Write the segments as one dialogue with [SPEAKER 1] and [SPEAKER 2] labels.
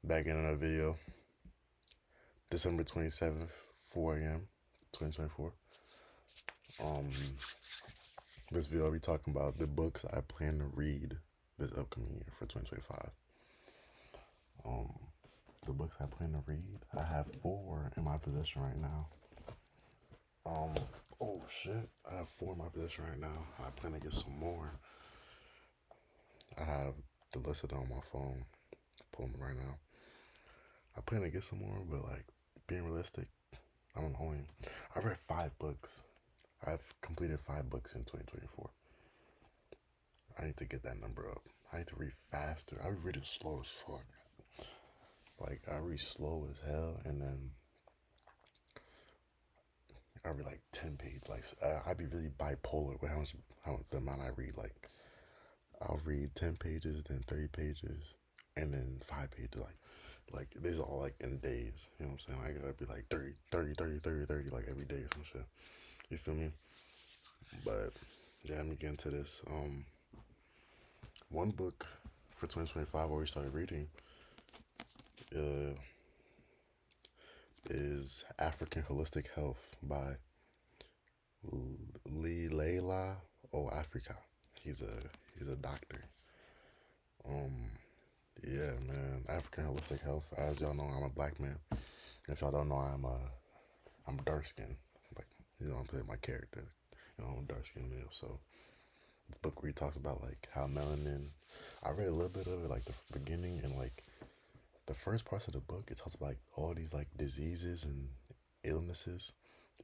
[SPEAKER 1] Back in another video, December 27th, 4 a.m., 2024. Um, this video I'll be talking about the books I plan to read this upcoming year for 2025. Um, the books I plan to read, I have 4 in my possession right now. Oh shit, I have 4 in my possession right now. I plan to get some more. I have the list of them on my phone. Pull them right now. I plan to get some more, but like being realistic, I don't know. I read 5 books. I've completed 5 books in 2024. I need to get that number up. I need to read faster. I read it slow as fuck. Like I read slow as hell, and then I read like 10 pages. Like I be really bipolar with how the amount I read. Like I'll read 10 pages, then 30 pages, and then 5 pages. Like these are all like in days. You know what I'm saying? I gotta be like 30, 30, 30, 30, 30, like every day or some shit. You feel me? But yeah, let me get into this. One book for 2025 I already started reading uh, is African Holistic Health by Leila O Africa. He's a doctor. Um, yeah, man. African Holistic Health. As y'all know, I'm a black man. If y'all don't know, I'm dark skinned. Like you know, what I'm saying my character. You know, I'm a dark skinned male. So this book where he talks about like how melanin. I read a little bit of it, like the beginning and like the first parts of the book. It talks about like all these like diseases and illnesses,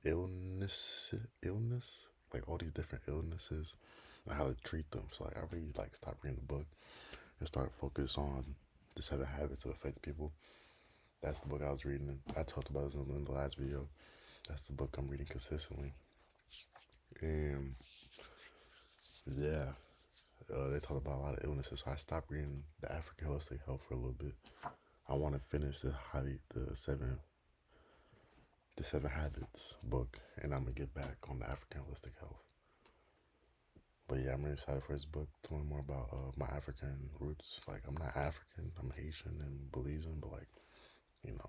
[SPEAKER 1] illness, like all these different illnesses and how to treat them. So like I really like stopped reading the book and started focus on the 7 habits that affect people. That's the book I was reading. I talked about this in the last video. That's the book I'm reading consistently. And yeah, they talk about a lot of illnesses. So I stopped reading the African Holistic Health for a little bit. I want to finish the seven habits book, and I'm gonna get back on the African Holistic Health. But yeah, I'm really excited for this book to learn more about my African roots. Like I'm not African, I'm Haitian and Belizean, but like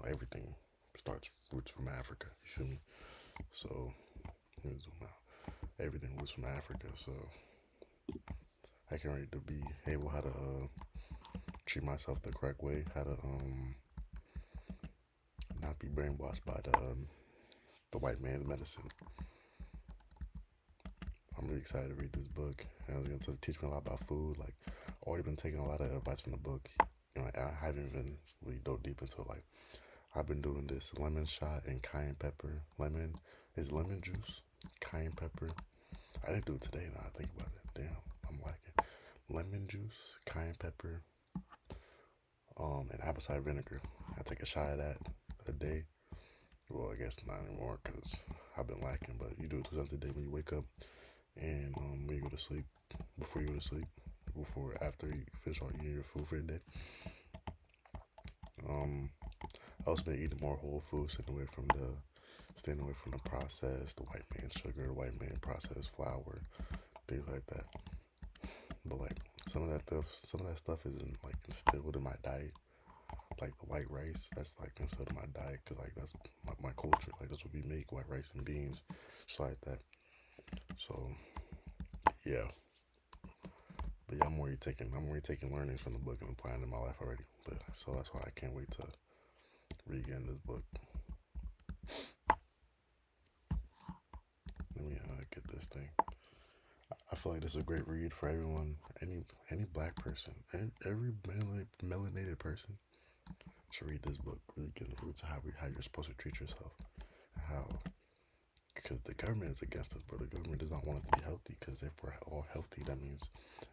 [SPEAKER 1] everything starts roots from Africa. You feel me? So let me zoom out. Everything roots from Africa. So I can ready to be able how to treat myself the correct way, how to not be brainwashed by the white man's medicine. I'm really excited to read this book, and it's going to teach me a lot about food. Like, already been taking a lot of advice from the book. I haven't even really dove deep into it. Like, I've been doing this lemon shot and cayenne pepper. Lemon is lemon juice, cayenne pepper. I didn't do it today. Now I think about it. Damn, I'm liking lemon juice, cayenne pepper, and apple cider vinegar. I take a shot of that a day. Well, I guess not anymore because I've been lacking. But you do it 2 times a day when you wake up and when you go to sleep, before you go to sleep, before after you finish all eating your food for the day. I also been eating more whole food, staying away from the processed, the white man sugar, the white man processed flour, things like that. But like some of that stuff isn't like instilled in my diet. Like the white rice, that's like instilled in my diet because like that's my culture. Like that's what we make: white rice and beans, just like that. So yeah, but yeah, I'm already taking learnings from the book and applying it in my life already. But so that's why I can't wait to read again this book. Let me get this thing. I feel like this is a great read for everyone, any black person, every melanated person should read this book. Really get the roots of how you're supposed to treat yourself, how because the government is against us, bro. The government does not want us to be healthy because if we're all healthy, that means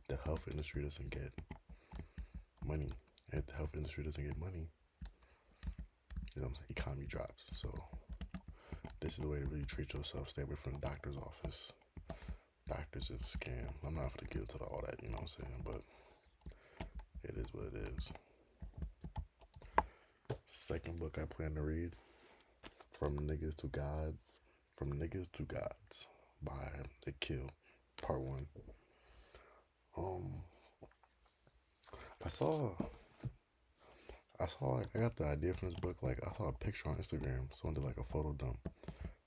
[SPEAKER 1] the health industry doesn't get money. And if the health industry doesn't get money, economy drops. So this is the way to really treat yourself. Stay away from the doctor's office. Doctors is a scam. I'm not gonna get into all that, you know what I'm saying? But it is what it is. Second book I plan to read, From Niggas to God, From Niggas to Gods by The Kill, Part 1. Um, I saw I saw like I got the idea from this book. Like I saw a picture on Instagram. Someone did like a photo dump.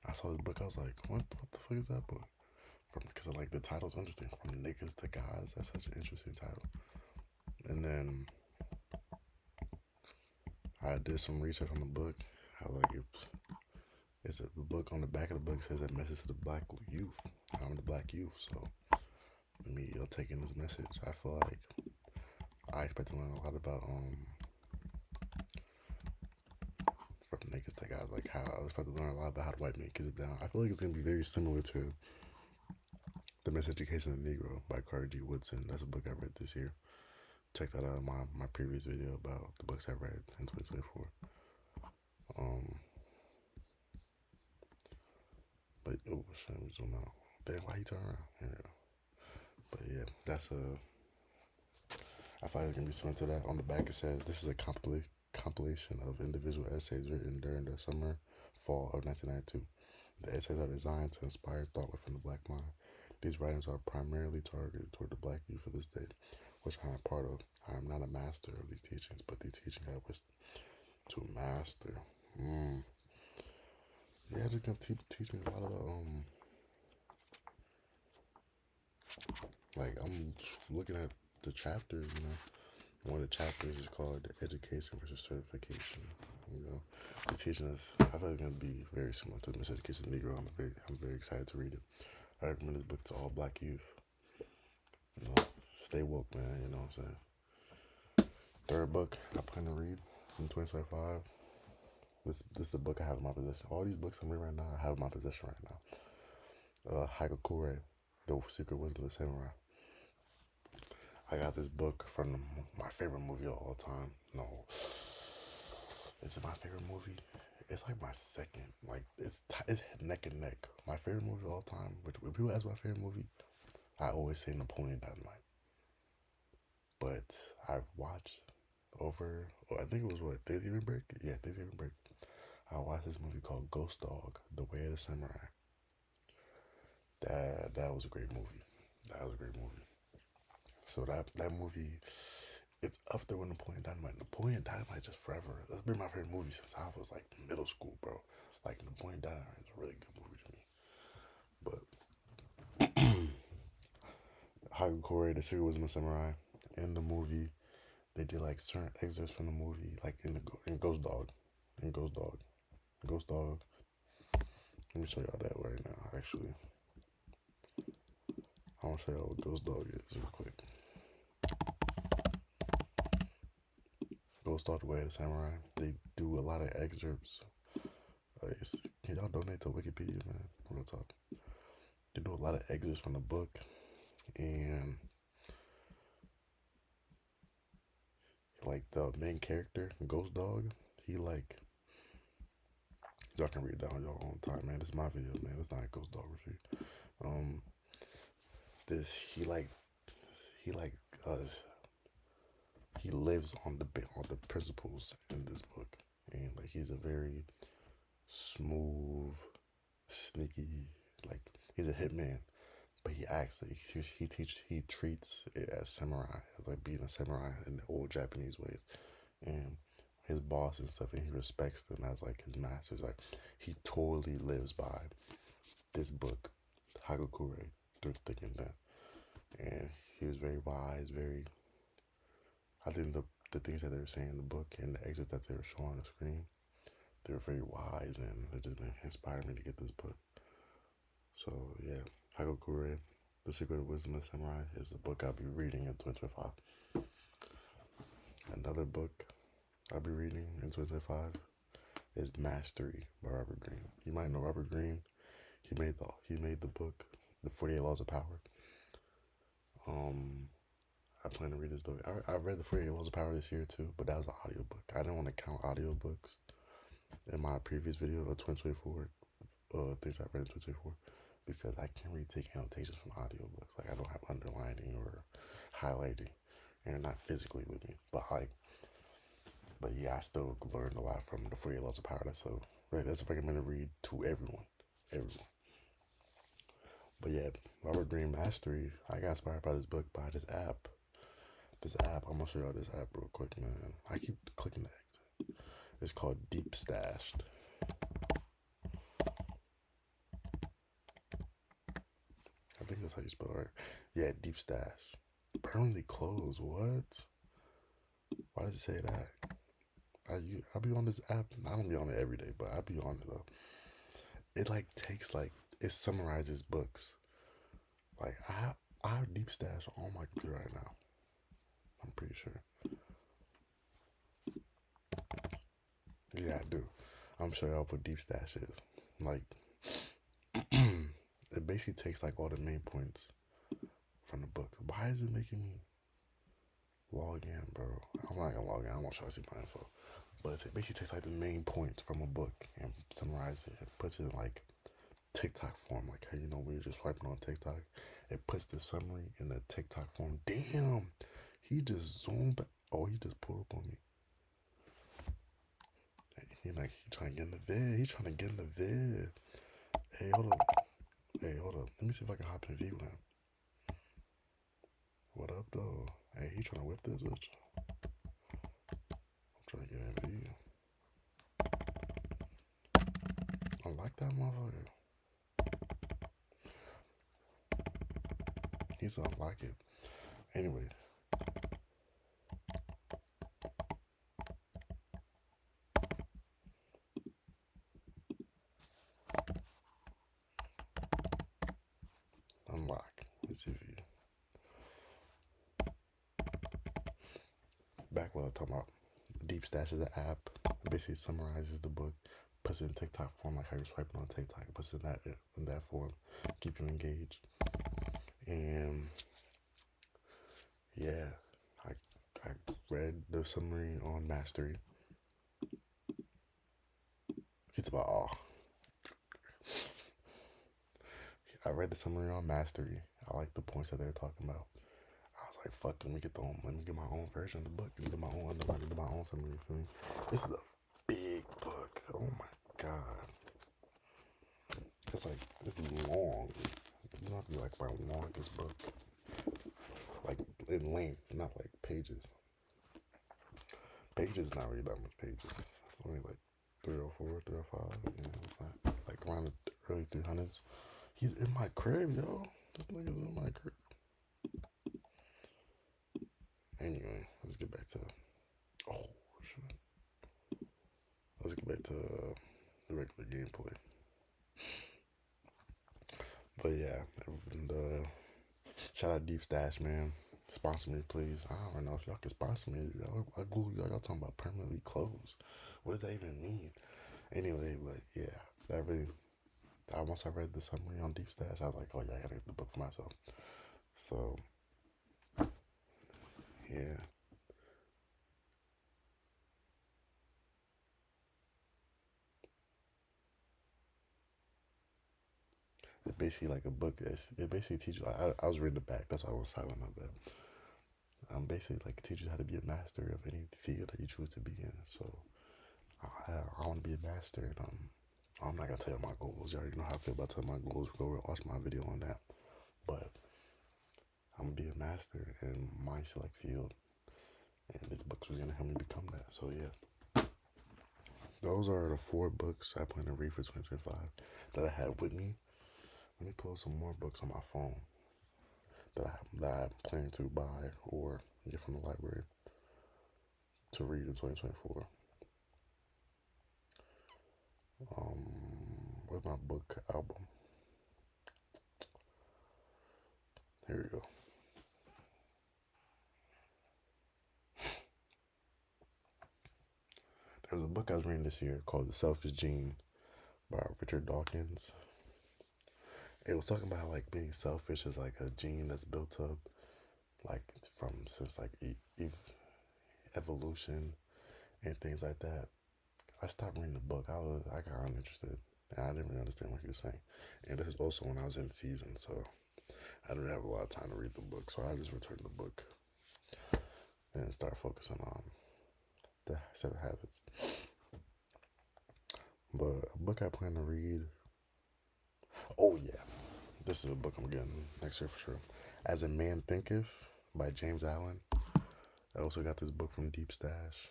[SPEAKER 1] I saw this book. I was like, what the fuck is that book? From because like the title's interesting. From niggas to guys. That's such an interesting title. And then I did some research on the book. How like it's the book on the back of the book says a message to the black youth. I'm the black youth, so me taking this message, I feel like I expect to learn a lot about from niggas to guys, like how I was about to learn a lot about how the white man gets down. I feel like it's gonna be very similar to The Miseducation of the Negro by Carter G. Woodson. That's a book I read this year. Check that out in my previous video about the books I read in 2024. Um, but oh, shit, let me zoom out. Damn, why you turn around? Here we go. But yeah, that's I thought it was gonna be similar to that. On the back it says this is a compilation of individual essays written during the summer, fall of 1992. The essays are designed to inspire thought within the black mind. These writings are primarily targeted toward the black youth of this day, which I am part of. I am not a master of these teachings, but these teachings I wish to master. Yeah, it's gonna teach me a lot about like I'm looking at the chapters, One of the chapters is called Education versus Certification. It's teaching us. I feel like it's gonna be very similar to Miseducation of the Negro. I'm very excited to read it. I recommend this book to all black youth. Stay woke, man. You know what I'm saying. Third book I plan to read in 2025. This is the book I have in my possession. All these books I'm reading right now, I have in my possession right now. Hagakure, The Secret Wisdom of the Samurai. I got this book from my favorite movie of all time. No, is it my favorite movie? It's like my second. Like it's neck and neck. My favorite movie of all time. When people ask my favorite movie, I always say Napoleon Dynamite. But I watched I think it was what, Thanksgiving break? Yeah, Thanksgiving break. I watched this movie called Ghost Dog: The Way of the Samurai. That was a great movie. That was a great movie. So that movie, it's up there with Napoleon Dynamite. Napoleon Dynamite just forever. That's been my favorite movie since I was like middle school, bro. Like Napoleon Dynamite is a really good movie to me. But Hagakure, The Secret Wisdom of Samurai, in the movie, they did like certain excerpts from the movie, like in Ghost Dog, Ghost Dog. Let me show y'all that right now. Actually, I want to show y'all what Ghost Dog is real quick. Ghost Dog: The Way of the Samurai. They do a lot of excerpts. Can y'all donate to Wikipedia, man? Real talk. They do a lot of excerpts from the book, and like the main character, Ghost Dog, he like y'all can read it down your own time, man. This is my video, man. It's not a Ghost Dog review. This he like us. He lives on the principles in this book, and like he's a very smooth, sneaky, like he's a hitman, but he acts like he treats it as samurai, as like being a samurai in the old Japanese ways, and his boss and stuff, and he respects them as like his masters. Like he totally lives by this book, Hagakure, through thick and thin, and he was very wise, very. I think the things that they were saying in the book and the exit that they were showing on the screen, they were very wise, and it just inspired me to get this book. So yeah, Hagakure, The Secret of Wisdom of Samurai is the book I'll be reading in 2025. Another book I'll be reading in 2025 is Mastery by Robert Greene. You might know Robert Greene. He made the book, The 48 Laws of Power. I plan to read this book. I read The 48 Laws of Power this year too, but that was an audiobook. I didn't want to count audiobooks in my previous video of 2024, things I read in 2024, because I can't really take annotations from audiobooks. Like I don't have underlining or highlighting, and they're not physically with me. But yeah, I still learned a lot from The 48 Laws of Power. That's a recommended read to everyone. But yeah, Robert Greene Mastery. I got inspired by this book by this app. I'm gonna show y'all this app real quick, man. I keep clicking It's called Deep Stashed. I think that's how you spell it, right? Yeah, Deep Stash. Permanently closed. What? Why did it say that? I be on this app. I don't be on it every day, but I be on it though. It like takes like it summarizes books. Like I have Deep Stash on my computer right now. I'm pretty sure. Yeah, I do. I'm sure y'all what Deep Stash is. Like it basically takes like all the main points from the book. Why is it making me log in, bro? I'm not gonna log in. I don't want y'all to see my info. But it basically takes like the main points from a book and summarizes it and puts it in like TikTok form. Like how you know when you're just swiping on TikTok, it puts the summary in the TikTok form. Damn, he just zoomed back. Oh, he just pulled up on me. He trying to get in the vid. He trying to get in the vid. Hey, hold up. Hey, hold up. Let me see if I can hop in view now. What up, though? Hey, he trying to whip this bitch. I'm trying to get in view. I like that motherfucker. He's unlike it. Anyway. Unlock. Let's see if you. Back what I was talking about. Deep Stash is an app. It basically summarizes the book, puts it in TikTok form like how you're swiping on TikTok. It puts it in that form, keep you engaged. And yeah, I read the summary on Mastery. It's about I read the summary on Mastery. I like the points that they're talking about. I was like, fuck, let me get my own version of the book. Let me get my own underline, get my own summary for me. This is a big book. Oh my god. It's like it's long. You don't have to be like how long this book. Like in length, not like pages. Pages not really that much pages. It's only like 304, 305. You know, like around the early 300s. He's in my crib, yo. This nigga's in my crib. Anyway, let's get back to. Oh, shit. Let's get back to the regular gameplay. But yeah, and, shout out Deep Stash, man. Sponsor me, please. I don't know if y'all can sponsor me. I Google y'all talking about permanently closed. What does that even mean? Anyway, but yeah, that really. Once I read the summary on Deep Stash, I was like, oh yeah, I gotta get the book for myself. So, yeah. It's basically like a book. It basically teaches. I was reading the back. That's why I was silent. My bad. Basically like it teaches you how to be a master of any field that you choose to be in. So I want to be a master, and I'm not gonna tell you my goals. You already know how I feel about telling my goals. Go watch my video on that. But I'm gonna be a master in my select field, and this book was gonna help me become that. So yeah, those are the 4 books I plan to read for 2025 that I have with me. Let me pull some more books on my phone that I'm planning to buy or get from the library to read in 2024. Where's my book album? Here we go. There's a book I was reading this year called The Selfish Gene by Richard Dawkins. It was talking about like being selfish is like a gene that's built up like from since like evolution and things like that. I stopped reading the book. I got uninterested and I didn't really understand what he was saying. And this is also when I was in season, so I didn't have a lot of time to read the book. So I just returned the book and start focusing on the 7 Habits. But a book I plan to read. Oh yeah, this is a book I'm getting next year for sure. As a Man Thinketh by James Allen. I also got this book from Deep Stash.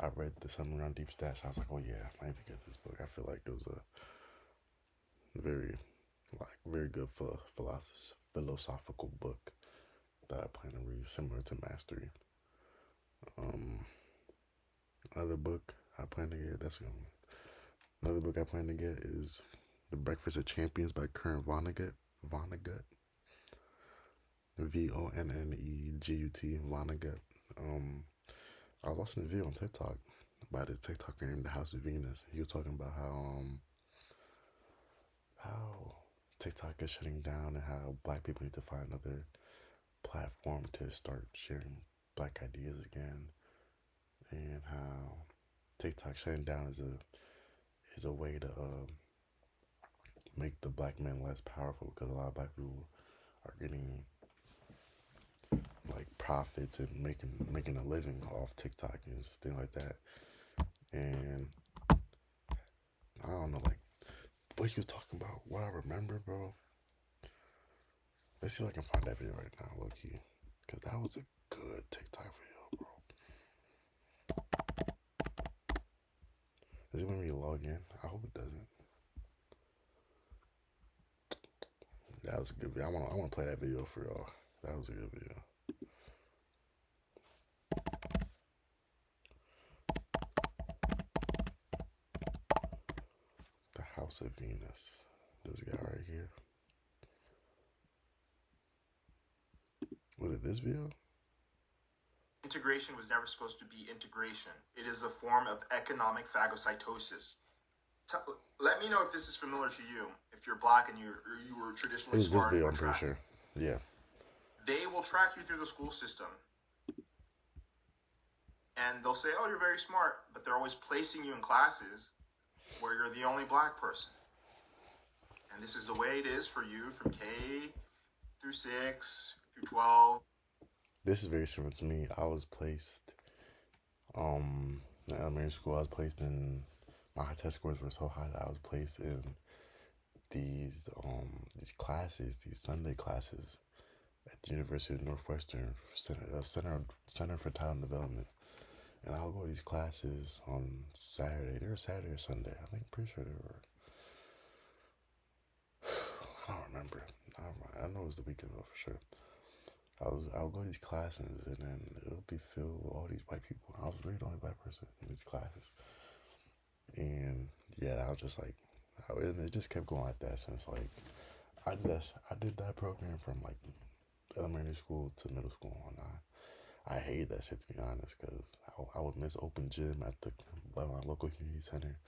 [SPEAKER 1] I read the Something Around Deep Stash. I was like, oh yeah, I need to get this book. I feel like it was a very good philosophical book that I plan to read, similar to Mastery. Um, Another book I plan to get. Another book I plan to get is The Breakfast of Champions by Kurt Vonnegut. Vonnegut. Vonnegut. Vonnegut. I was watching a video on TikTok by this TikToker named The House of Venus. He was talking about how TikTok is shutting down and how black people need to find another platform to start sharing black ideas again, and how TikTok shutting down is a way to make the black men less powerful, because a lot of black people are getting like profits and making a living off TikTok and things like that. And I don't know, like what he was talking about, what I remember, bro. Let's see if I can find that video right now, low key, because that was a good TikTok video, bro. Is it when we log in? I hope it doesn't. That was a good video. I want to play that video for y'all. That was a good video. The House of Venus. This guy right here. Was it this video?
[SPEAKER 2] Integration was never supposed to be integration. It is a form of economic phagocytosis. Let me know if this is familiar to you. If you're black and you were traditionally
[SPEAKER 1] It was this
[SPEAKER 2] smart
[SPEAKER 1] video,
[SPEAKER 2] or
[SPEAKER 1] I'm pretty sure. Yeah.
[SPEAKER 2] They will track you through the school system. And they'll say, oh, you're very smart, but they're always placing you in classes where you're the only black person. And this is the way it is for you from K through 6 through 12.
[SPEAKER 1] This is very similar to me. I was placed in elementary school. I was placed in, my test scores were so high that I was placed in these classes, these Sunday classes at the University of Northwestern Center for Talent Development. And I would go to these classes on Saturday. They were Saturday or Sunday. I think, pretty sure they were. I don't remember. I know it was the weekend though, for sure. I would go to these classes and then it would be filled with all these white people. I was really the only black person in these classes. And yeah, I was just like, and it just kept going like that since like, I did that program from like elementary school to middle school. And I hated that shit, to be honest, because I would miss open gym at my local community center.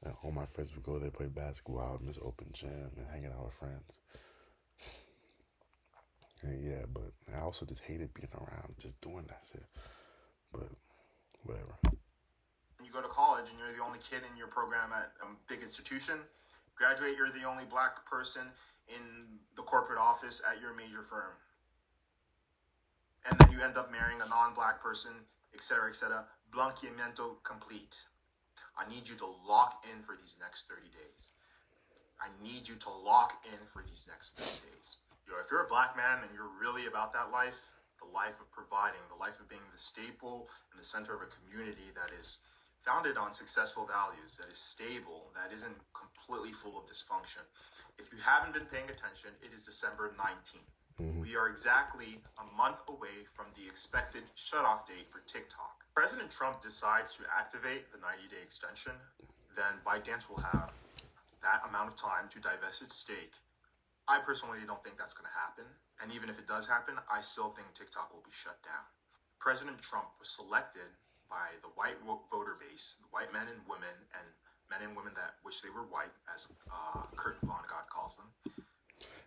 [SPEAKER 1] And all my friends would go there play basketball. I would miss open gym and hanging out with friends. And yeah, but I also just hated being around, just doing that shit. But whatever.
[SPEAKER 2] You go to college and you're the only kid in your program at a big institution. Graduate, you're the only black person in the corporate office at your major firm. And then you end up marrying a non-black person, etc., etc. Blanqueamiento complete. I need you to lock in for these next 30 days. I need you to lock in for these next 30 days. If you're a black man and you're really about that life, the life of providing, the life of being the staple and the center of a community that is founded on successful values, that is stable, that isn't completely full of dysfunction. If you haven't been paying attention, it is December 19th. Mm-hmm. We are exactly a month away from the expected shutoff date for TikTok. President Trump decides to activate the 90-day extension, then ByteDance will have that amount of time to divest its stake. I personally don't think that's going to happen. And even if it does happen, I still think TikTok will be shut down. President Trump was selected by the white voter base, the white men and women that wish they were white, as Kurt Vonnegut calls them.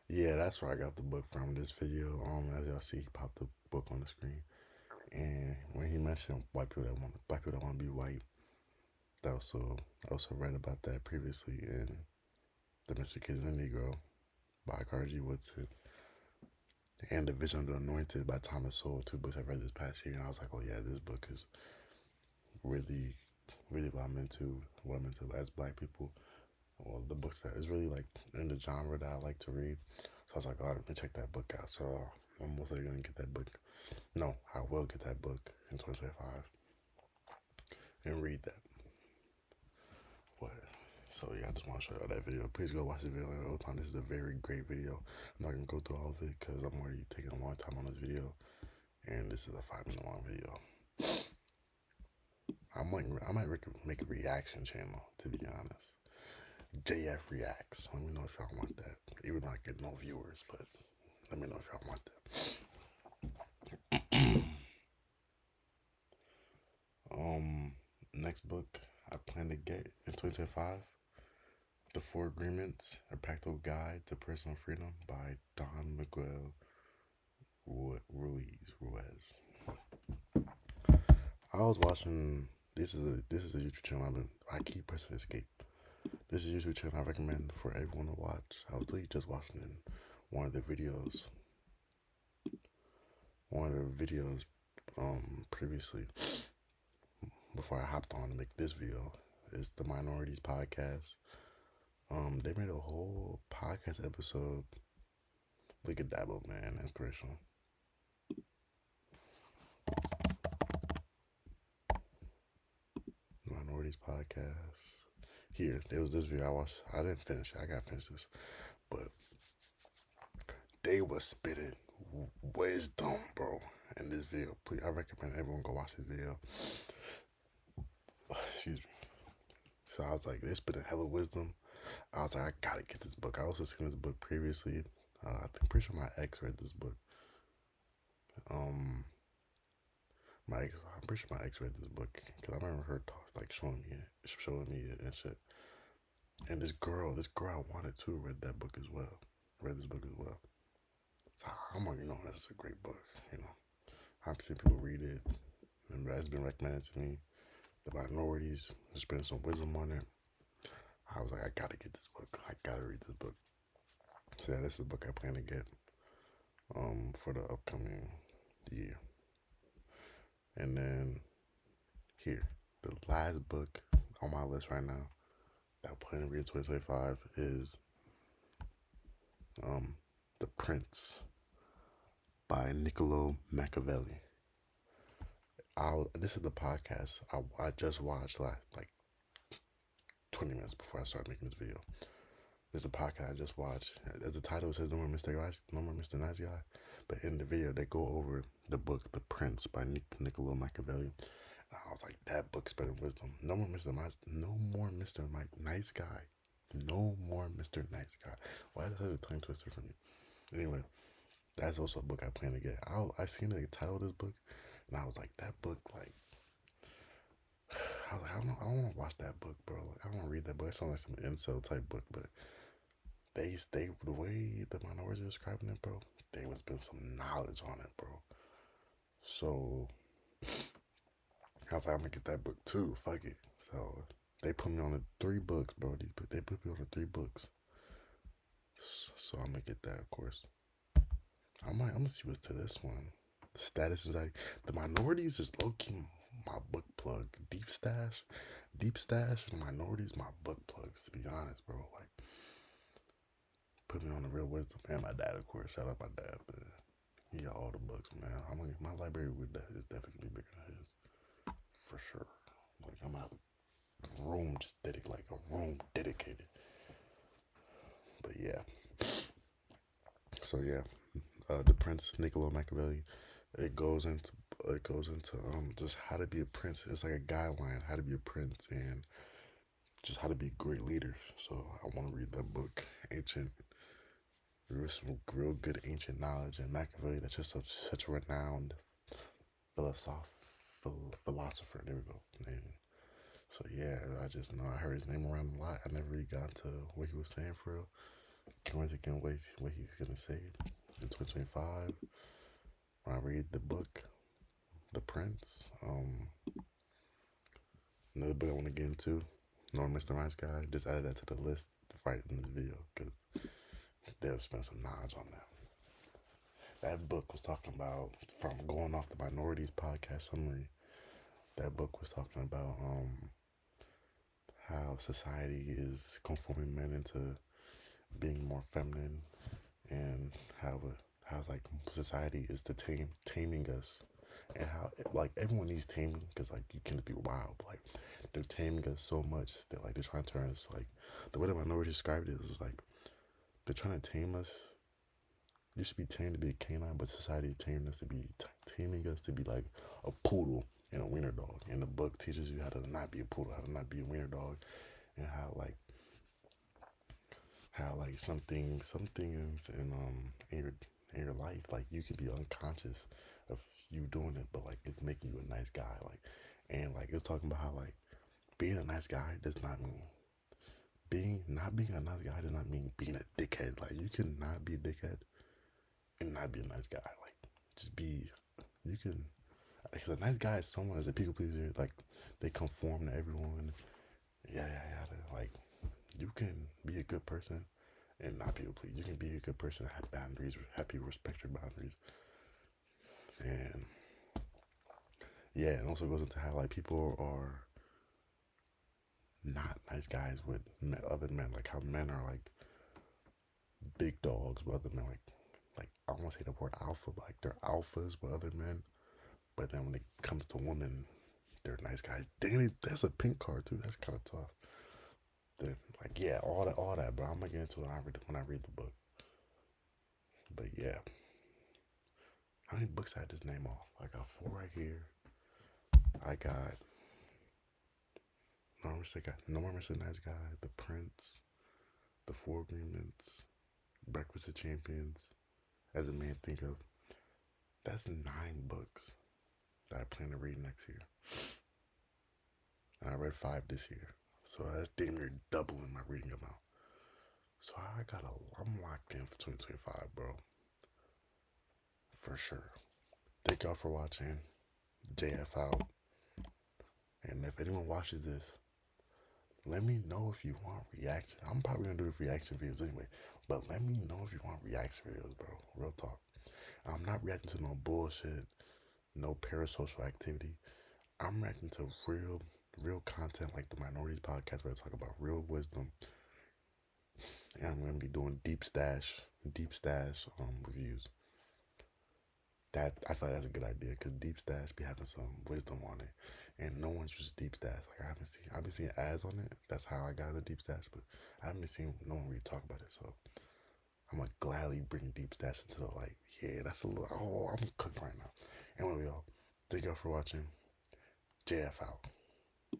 [SPEAKER 1] Yeah, that's where I got the book from. This video, as y'all see, he popped the book on the screen. And when he mentioned black people that want to be white, I also read about that previously in The Mr. Kids and the Negro by Carter G. Woodson, and The Vision of the Anointed by Thomas Sowell, 2 books I've read this past year. And I was like, oh yeah, this book is really, really what I'm into as black people. Well, the books that is really like in the genre that I like to read. So I was like, all right, let me check that book out. So I'm most likely going to get that book. No, I will get that book in 2025. read that. What? So yeah, I just want to show you that video. Please go watch this video in real time. This is a very great video. I'm not gonna go through all of it because I'm already taking a long time on this video, and this is a 5-minute long video. I might make a reaction channel, to be honest. JF Reacts. Let me know if y'all want that. Even though I get no viewers, but let me know if y'all want that. Next book I plan to get in 2025, The Four Agreements: A Practical Guide to Personal Freedom by Don Miguel Ruiz. I was watching. This is a YouTube channel I keep pressing escape. This is a YouTube channel I recommend for everyone to watch. I was literally just watching one of their videos. Previously, before I hopped on to make this video, is the Minorities Podcast. They made a whole podcast episode. Look at Dabo, man, inspirational. Minorities Podcast. Here, there was this video I watched. I didn't finish it. I gotta finish this, but they was spitting wisdom, bro, in this video. Please, I recommend everyone go watch this video. Excuse me. So I was like, they spitting hella wisdom. I was like, I gotta get this book. I also seen this book previously. I'm pretty sure my ex read this book. I'm pretty sure my ex read this book because I remember her showing me it and shit. And this girl I wanted to read this book as well. So I'm already knowing this is a great book. You know, I've seen people read it, and it's been recommended to me. The Minorities, there's been some wisdom on it. I was like, I gotta get this book. I gotta read this book. So yeah, this is the book I plan to get for the upcoming year. And then here, the last book on my list right now that I plan to read in 2025 is The Prince by Niccolo Machiavelli. This is the podcast I just watched like 20 minutes before I started making this video. This is a podcast I just watched. As the title says, No More Mr. Nice Guy. But in the video, they go over the book, The Prince by Niccolo Machiavelli. And I was like, that book spreading wisdom. No more Mr. Nice Guy. No more Mr. Nice Guy. Why is that a tongue twister for me? Anyway, that's also a book I plan to get. I seen the title of this book, and I was like, that book, like, I was like, I don't want to watch that book, bro. Like, I don't want to read that book. It sounds like some incel type book, but the way the minorities are describing it, bro, there was been some knowledge on it, bro. So I was like, I'm gonna get that book too. Fuck it. So they put me on the 3 books, bro. They put me on the 3 books. So I'm gonna get that, of course. I'm gonna see what's to this one. Status Anxiety. The Minorities is low-key my book plug. Deep Stash and Minorities my book plugs, to be honest, bro. Like, put me on the Real Wisdom. And my dad, of course. Shout out my dad, but he got all the books, man. My library is definitely bigger than his, for sure. Like, I'm gonna have a room dedicated. But yeah. So yeah, The Prince, Niccolo Machiavelli. It goes into just how to be a prince. It's like a guideline how to be a prince and just how to be a great leader. So I want to read that book, some real good ancient knowledge. And Machiavelli, that's just such a renowned philosopher. There we go. And so yeah, I just know I heard his name around a lot. I never really got to what he was saying for real. Can't wait to what he's gonna say in 2025 when I read the book, The Prince. Another book I want to get into, No Mr. Nice Guy. Just added that to the list to fight in this video because they'll spend some knowledge on that. That book was talking about, from going off the Minorities Podcast summary, that book was talking about how society is conforming men into being more feminine, and how it's like society is taming us, and how like everyone needs taming because like you can be wild, but like they're taming us so much that like they're trying to turn us like the way that Minority described it was like they're trying to tame us. You should be tamed to be a canine, but society is taming us to be taming us to be like a poodle and a wiener dog. And the book teaches you how to not be a poodle, how to not be a wiener dog, and how like some things in your life like you can be unconscious of you doing it, but like it's making you a nice guy. Like and like it was talking about how like being a nice guy does not mean not being a nice guy does not mean being a dickhead. Like you can not be a dickhead and not be a nice guy. Like just be you can because a nice guy is someone as a people pleaser. Like they conform to everyone. Yeah. Like you can be a good person and not people please. You can be a good person, have boundaries, have people respect your boundaries, and yeah, it also goes into how like people are not nice guys with other men. Like how men are like big dogs with other men. Like I don't want to say the word alpha, but like they're alphas with other men. But then when it comes to women, they're nice guys. Dang, that's a pink card too. That's kind of tough. They're like yeah, all that. But I'm gonna get into it when I read the book. But yeah, how many books I had this name off? I got 4 right here. I got No More Mr. Nice Guy, The Prince, The Four Agreements, Breakfast of Champions, As a Man Think of. That's 9 books that I plan to read next year. And I read 5 this year. So that's damn near doubling my reading amount. So I'm locked in for 2025, bro. For sure. Thank y'all for watching. JF out. And if anyone watches this, let me know if you want reaction. I'm probably gonna do the reaction videos anyway. But let me know if you want reaction videos, bro. Real talk. I'm not reacting to no bullshit, no parasocial activity. I'm reacting to real content like the Minorities podcast where I talk about real wisdom. And I'm gonna be doing deep stash reviews. That I thought that's a good idea because deep stash be having some wisdom on it, and no one's used deep stash. Like I've been seeing ads on it. That's how I got the deep stash, but I haven't been seeing no one really talk about it. So I'm gonna gladly bring deep stash into the light. Yeah, that's a little. Oh, I'm cooked right now. Anyway, y'all, thank y'all for watching. JF out.